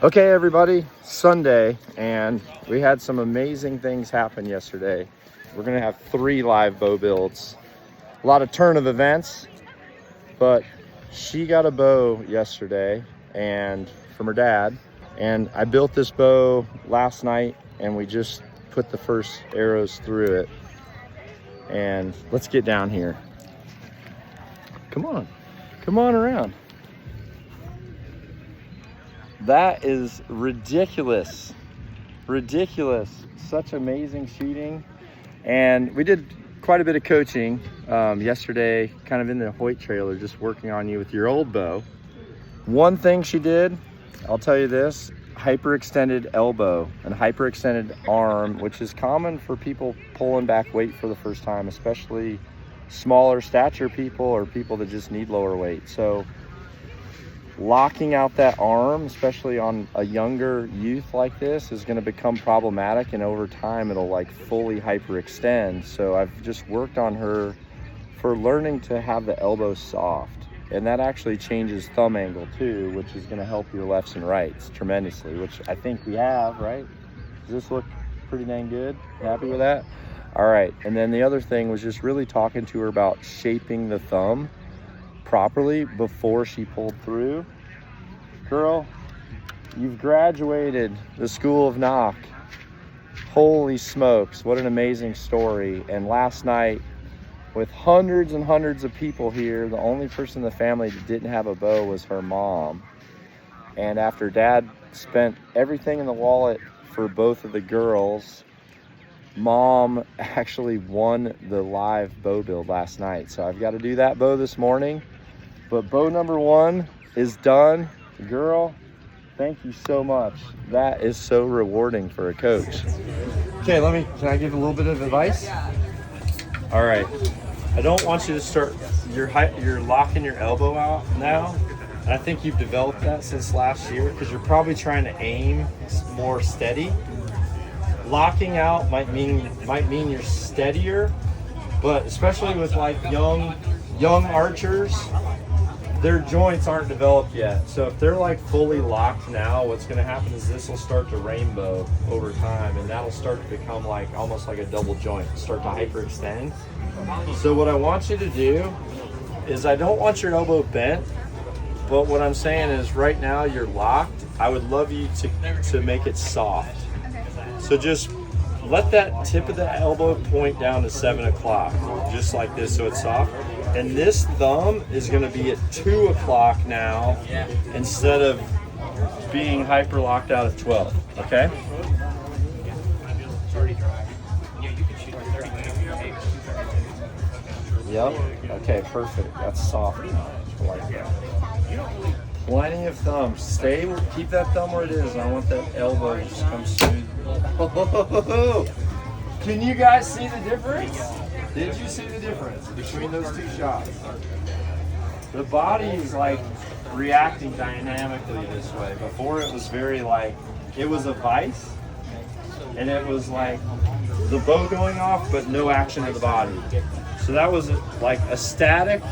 Okay, everybody, Sunday, and we had some amazing things happen yesterday. We're gonna have 3 live bow builds. A lot of turn of events, but she got a bow yesterday and from her dad, and I built this bow last night and we just put the first arrows through it. And let's get down here. Come on around. That is ridiculous. Such amazing shooting. And we did quite a bit of coaching yesterday, kind of in the Hoyt trailer, just working on you with your old bow. One thing she did, I'll tell you this, hyperextended elbow and hyperextended arm, which is common for people pulling back weight for the first time, especially smaller stature people or people that just need lower weight. So locking out that arm, especially on a younger youth like this, is going to become problematic, and over time it'll like fully hyperextend. So I've just worked on her for learning to have the elbow soft, and that actually changes thumb angle too, which is going to help your lefts and rights tremendously, which I think we have, right? Does this look pretty dang good? Happy with that? All right. And then the other thing was just really talking to her about shaping the thumb properly before she pulled through. Girl, you've graduated the School of Knock. Holy smokes, what an amazing story. And last night, with hundreds and hundreds of people here, the only person in the family that didn't have a bow was her mom. And after Dad spent everything in the wallet for both of the girls, Mom actually won the live bow build last night. So I've got to do that bow this morning. But bow number 1 is done. Girl, thank you so much. That is so rewarding for a coach. Okay, can I give a little bit of advice? All right, I don't want you to start, you're locking your elbow out now. And I think you've developed that since last year because you're probably trying to aim more steady. Locking out might mean you're steadier, but especially with like young archers, their joints aren't developed yet. So if they're like fully locked now, what's going to happen is this will start to rainbow over time, and that'll start to become like almost like a double joint, start to hyperextend. So what I want you to do is, I don't want your elbow bent, but what I'm saying is right now you're locked. I would love you to make it soft. So just let that tip of the elbow point down to 7 o'clock, just like this, so it's soft. And this thumb is going to be at 2 o'clock now, instead of being hyper locked out at 12. Okay? Yep. Okay, perfect. That's soft now. I like that. Plenty of thumbs. Keep that thumb where it is. I want that elbow to just come smooth. Can you guys see the difference? Did you see the difference between those 2 shots? The body is like reacting dynamically this way. Before it was very like, it was a vice, and it was like the bow going off, but no action of the body. So that was like a static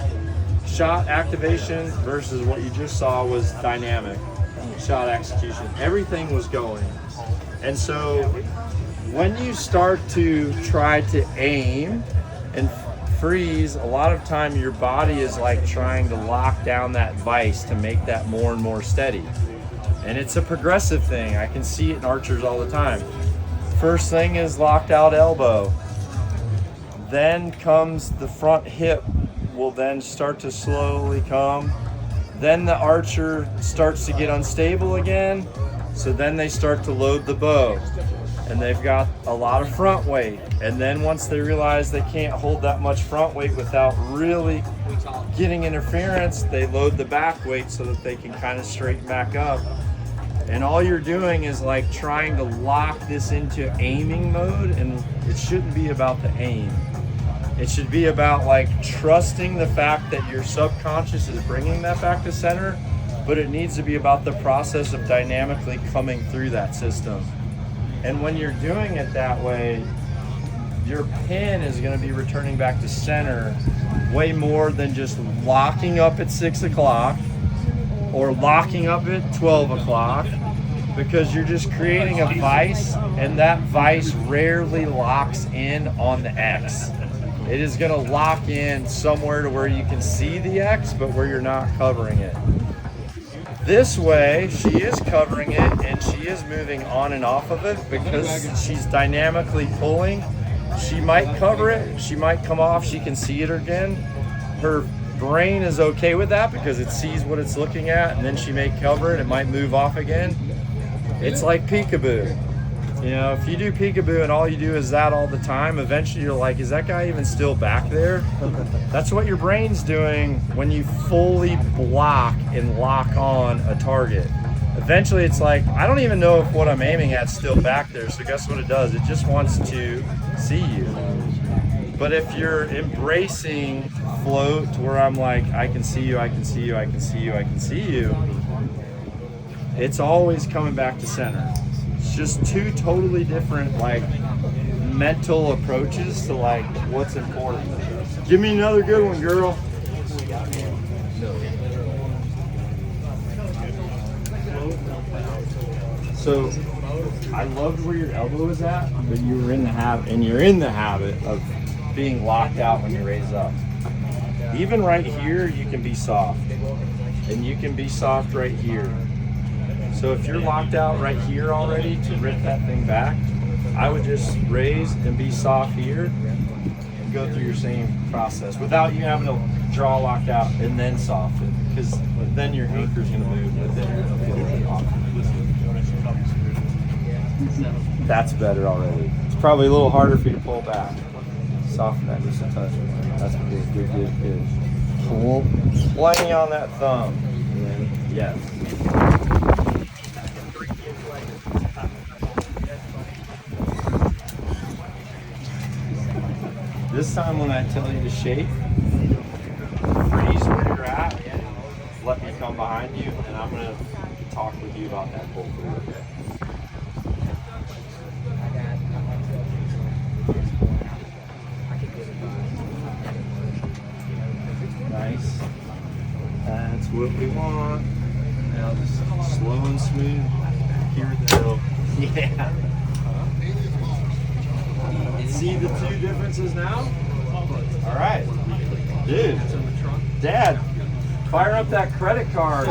shot activation versus what you just saw was dynamic shot execution. Everything was going. And so when you start to try to aim and freeze, a lot of time your body is like trying to lock down that vice to make that more and more steady. And it's a progressive thing. I can see it in archers all the time. First thing is locked out elbow. Then comes the front hip will then start to slowly come. Then the archer starts to get unstable again. So then they start to load the bow, and they've got a lot of front weight. And then once they realize they can't hold that much front weight without really getting interference, they load the back weight so that they can kind of straighten back up. And all you're doing is like trying to lock this into aiming mode, and it shouldn't be about the aim. It should be about like trusting the fact that your subconscious is bringing that back to center, but it needs to be about the process of dynamically coming through that system. And when you're doing it that way, your pin is going to be returning back to center way more than just locking up at 6 o'clock or locking up at 12 o'clock because you're just creating a vise, and that vise rarely locks in on the X. It is gonna lock in somewhere to where you can see the X, but where you're not covering it. This way, she is covering it and she is moving on and off of it because she's dynamically pulling. She might cover it, she might come off, she can see it again. Her brain is okay with that because it sees what it's looking at, and then she may cover it, it might move off again. It's like peekaboo. You know, if you do peekaboo and all you do is that all the time, eventually you're like, is that guy even still back there? That's what your brain's doing when you fully block and lock on a target. Eventually it's like, I don't even know if what I'm aiming at is still back there, so guess what it does? It just wants to see you. But if you're embracing float to where I'm like, I can see you, I can see you, I can see you, I can see you, it's always coming back to center. It's just two totally different like mental approaches to like what's important. Give me another good one, girl. So I loved where your elbow was at, but you were in the habit, and you're in the habit of being locked out when you raise up. Even right here, you can be soft, and you can be soft right here. So if you're locked out right here already to rip that thing back, I would just raise and be soft here and go through your same process without you having to draw locked out and then soften, because then your anchor's gonna move, but then you're gonna feel a little off. That's better already. It's probably a little harder for you to pull back. Soften that just a touch. That's good, good, good, good. Pull, plenty on that thumb. Yes. This time when I tell you to shake, freeze where you're at, let me come behind you, and I'm gonna talk with you about that pull through, okay? Nice. That's what we want. Now just slow and smooth. Here we go. Yeah. See the two differences now? All right. Dude. Dad, fire up that credit card.